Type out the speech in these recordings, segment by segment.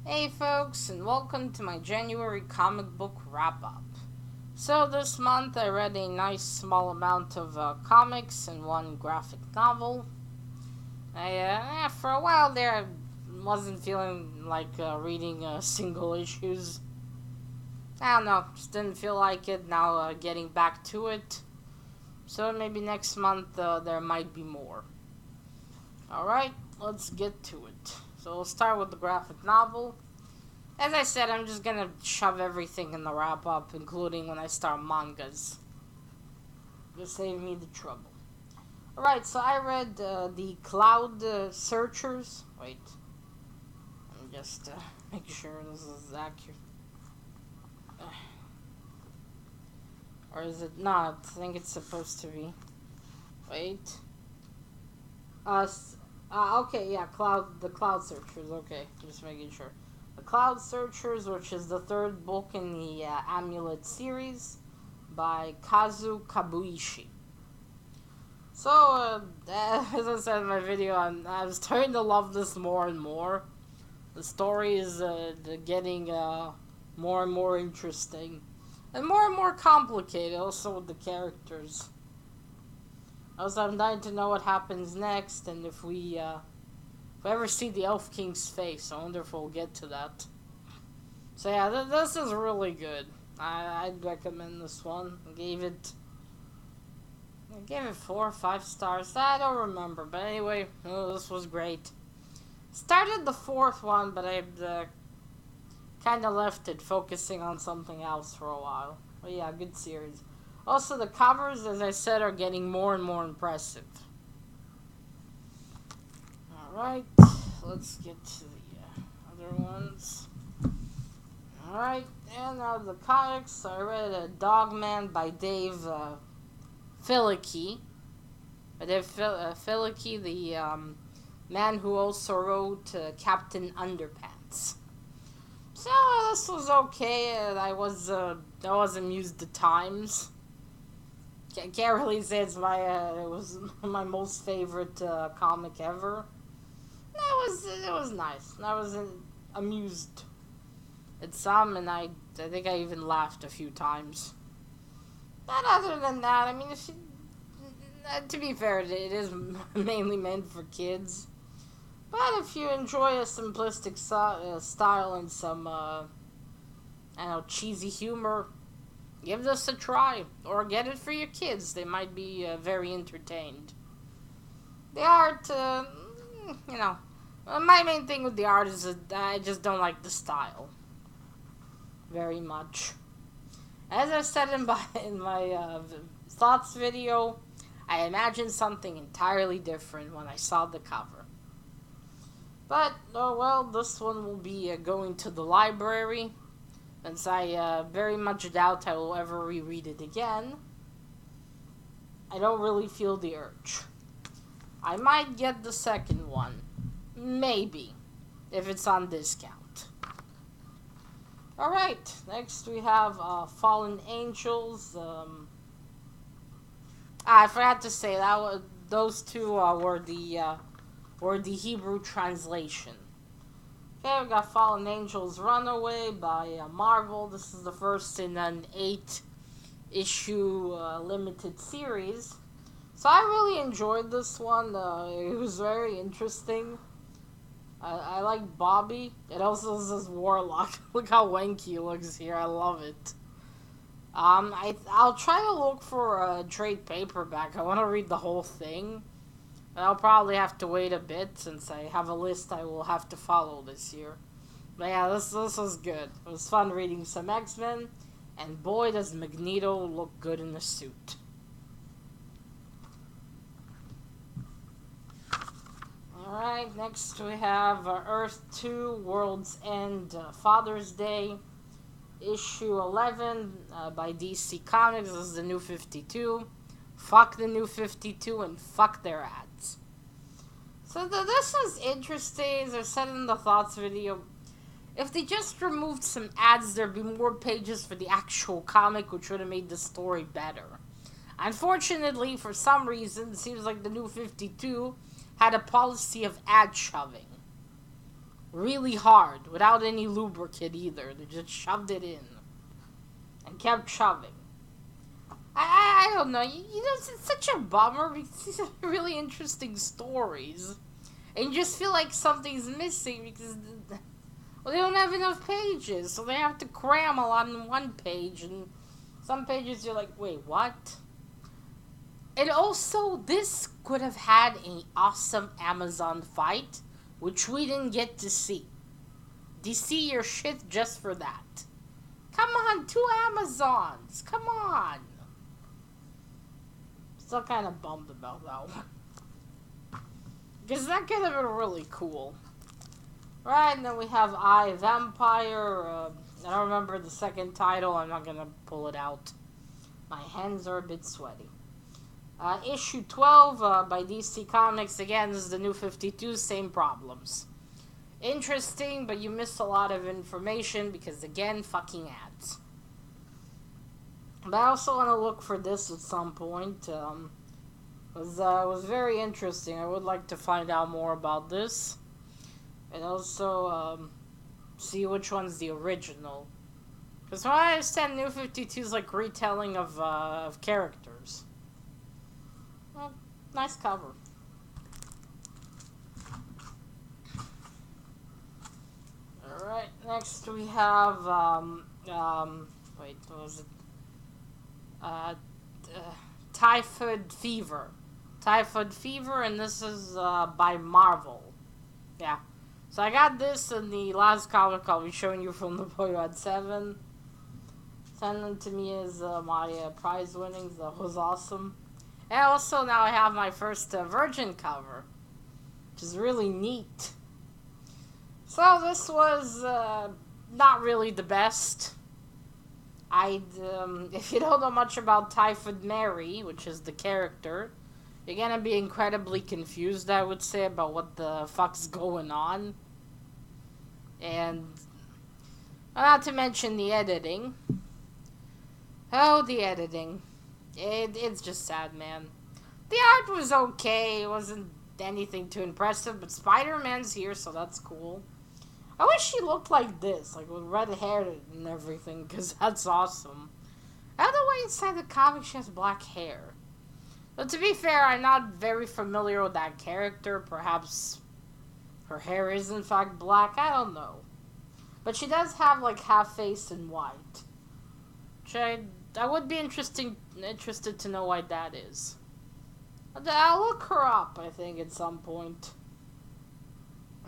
Hey folks, and welcome to my January comic book wrap-up. So this month I read a nice small amount of comics and one graphic novel. For a while there I wasn't feeling like reading single issues. I don't know, just didn't feel like it. Now getting back to it. So maybe next month there might be more. Alright, let's get to it. So we'll start with the graphic novel. As I said, I'm just gonna shove everything in the wrap-up, including when I start mangas. Just save me the trouble. Alright, so I read the Cloud Searchers. Wait. Let me just make sure this is accurate. Or is it not? I think it's supposed to be. Wait. Okay, yeah, the Cloud Searchers, okay. Just making sure. The Cloud Searchers, which is the third book in the Amulet series by Kazu Kabuishi. So, as I said in my video, I'm starting to love this more and more. The story is getting more and more interesting. And more complicated, also with the characters. Also, I'm dying to know what happens next, and if we ever see the Elf King's face. I wonder if we'll get to that. So yeah, this is really good. I'd recommend this one. I gave it 4 or 5 stars. I don't remember, but anyway, this was great. Started the 4th one, but I kind of left it, focusing on something else for a while. But yeah, good series. Also, the covers, as I said, are getting more and more impressive. Alright, let's get to the other ones. Alright, and now the comics. I read Dogman by Dave Filicki. Dave Filicki, the man who also wrote Captain Underpants. So this was okay. I was amused at times. Can't really say it was my most favorite comic ever. It was nice. I was amused at some, and I think I even laughed a few times. But other than that, I mean, to be fair, it is mainly meant for kids. But if you enjoy a simplistic style and some, cheesy humor, give this a try. Or get it for your kids. They might be very entertained. The art, my main thing with the art is that I just don't like the style very much. As I said in my thoughts video, I imagined something entirely different when I saw the cover. But, oh well, this one will be going to the library, since I very much doubt I will ever reread it again. I don't really feel the urge. I might get the second one. Maybe. If it's on discount. Alright, next we have Fallen Angels. I forgot to say that those two were the Hebrew translation. Okay, we got Fallen Angels Runaway by Marvel. This is the first in an 8-issue limited series. So I really enjoyed this one. It was very interesting. I like Bobby. It also says Warlock. Look how wanky he looks here. I love it. I'll try to look for a trade paperback. I want to read the whole thing. I'll probably have to wait a bit since I have a list I will have to follow this year. But yeah, this was good. It was fun reading some X-Men, and boy does Magneto look good in the suit. Alright, next we have Earth 2, World's End, Father's Day, issue 11 by DC Comics. This is the New 52. Fuck the New 52 and fuck their ads. So this was interesting, as I said in the thoughts video. If they just removed some ads, there'd be more pages for the actual comic, which would have made the story better. Unfortunately, for some reason, it seems like the New 52 had a policy of ad shoving. really hard without any lubricant either. They just shoved it in and kept shoving. I don't know. You know, it's such a bummer because these are really interesting stories. And you just feel like something's missing because, well, they don't have enough pages. So they have to cram a lot in one page. And some pages you're like, wait, what? And also, this could have had an awesome Amazon fight, which we didn't get to see. DC your shit just for that. Come on, 2 Amazons. Come on. Still kind of bummed about that one. Because that could have been really cool. Right, and then we have I, Vampire. I don't remember the second title. I'm not going to pull it out. My hands are a bit sweaty. Issue 12 by DC Comics. Again, this is the New 52. Same problems. Interesting, but you miss a lot of information because, again, fucking ads. But I also want to look for this at some point. Was very interesting. I would like to find out more about this. And also see which one's the original. Because from what I understand, New 52 is like retelling of characters. Well, nice cover. Alright, next we have, wait, what was it? Typhoid Fever. Typhoid Fever, and this is by Marvel. Yeah. So I got this in the last comic I'll be showing you from the Boyod 7. Send them to me as my prize winnings. That was awesome. And also now I have my first Virgin cover, which is really neat. So this was not really the best. If you don't know much about Typhoid Mary, which is the character, you're gonna be incredibly confused, I would say, about what the fuck's going on. And not to mention the editing. Oh, the editing. It's just sad, man. The art was okay. It wasn't anything too impressive, but Spider-Man's here, so that's cool. I wish she looked like this, like with red hair and everything, because that's awesome. The other way inside the comic, she has black hair. But to be fair, I'm not very familiar with that character. Perhaps her hair is in fact black. I don't know. But she does have like half face and white. Which I would be interested to know why that is. I'll look her up, I think, at some point.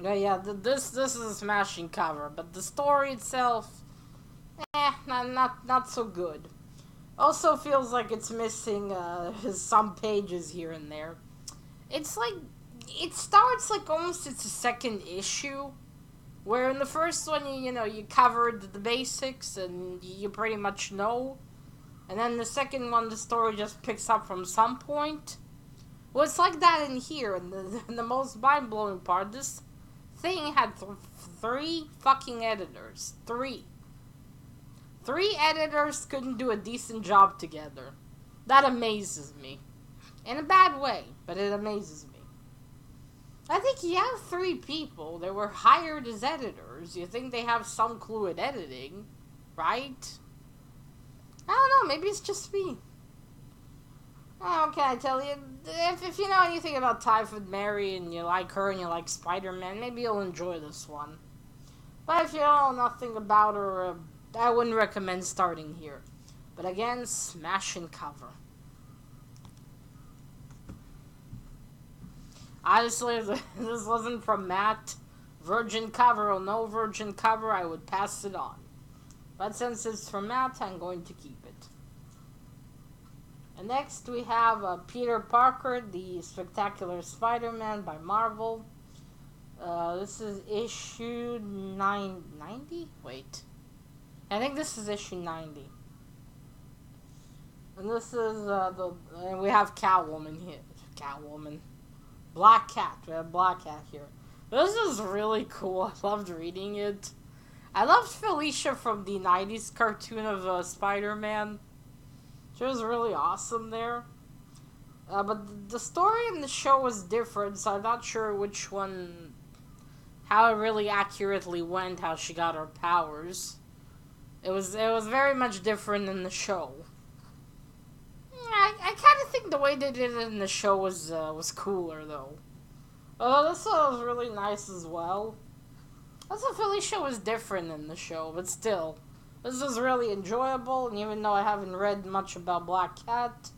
Yeah, this is a smashing cover, but the story itself, not so good. Also feels like it's missing some pages here and there. It's like, it starts like almost it's a second issue, where in the first one, you covered the basics and you pretty much know. And then the second one, the story just picks up from some point. Well, it's like that in here, and the most mind-blowing part, this thing had 3 fucking editors. 3. 3 editors couldn't do a decent job together. That amazes me. In a bad way, but it amazes me. I think you have 3 people that were hired as editors. You think they have some clue at editing, right? I don't know, maybe it's just me. Oh, can I tell you? If you know anything about Typhoid Mary and you like her and you like Spider-Man, maybe you'll enjoy this one. But if you don't know nothing about her, I wouldn't recommend starting here. But again, smashing cover. Honestly, if this wasn't from Matt, Virgin cover or no Virgin cover, I would pass it on. But since it's from Matt, I'm going to keep it. And next we have Peter Parker, the Spectacular Spider-Man by Marvel. This is issue 990? Wait. I think this is issue 90. And this is, and we have Catwoman here. Catwoman. Black Cat. We have Black Cat here. This is really cool. I loved reading it. I loved Felicia from the 90s cartoon of Spider-Man. She was really awesome there. But the story in the show was different, so I'm not sure which one how it really accurately went, how she got her powers. It was very much different in the show. I kind of think the way they did it in the show was cooler though. Although this one was really nice as well. Also, Felicia was different in the show, but still, this is really enjoyable. And even though I haven't read much about Black Cat,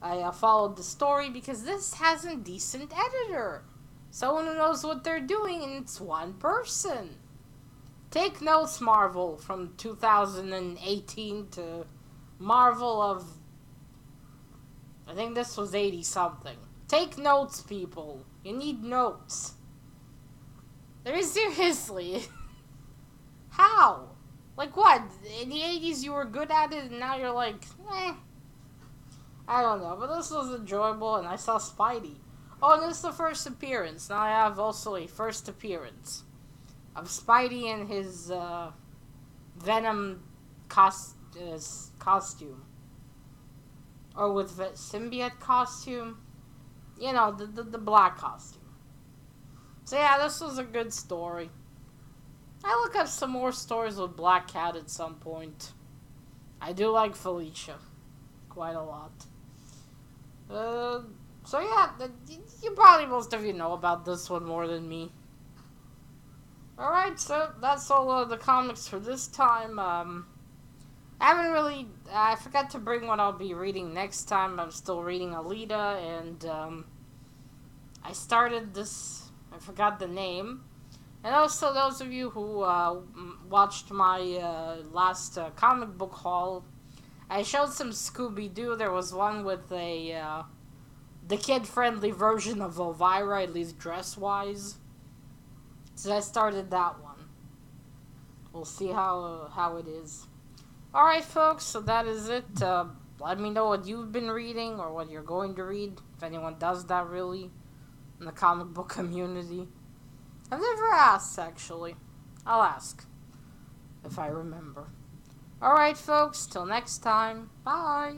I followed the story because this has a decent editor. Someone who knows what they're doing, and it's one person. Take notes, Marvel, from 2018 to Marvel of... I think this was 80-something. Take notes, people. You need notes. Seriously. How? Like what? In the 80s you were good at it, and now you're like, eh. I don't know, but this was enjoyable, and I saw Spidey. Oh, and this is the first appearance. Now I have also a first appearance of Spidey in his Venom costume. Or with symbiote costume. You know, the black costume. So yeah, this was a good story. I'll look up some more stories with Black Cat at some point. I do like Felicia quite a lot. So yeah, you probably most of you know about this one more than me. Alright, so that's all of the comics for this time. I forgot to bring what I'll be reading next time. I'm still reading Alita, and I started this, I forgot the name. And also those of you who watched my last comic book haul, I showed some Scooby-Doo. There was one with the kid-friendly version of Elvira, at least dress-wise. So I started that one. We'll see how it is. Alright, folks, so that is it. Let me know what you've been reading or what you're going to read, if anyone does that, really, in the comic book community. I've never asked, actually. I'll ask, if I remember. Alright, folks, till next time, bye!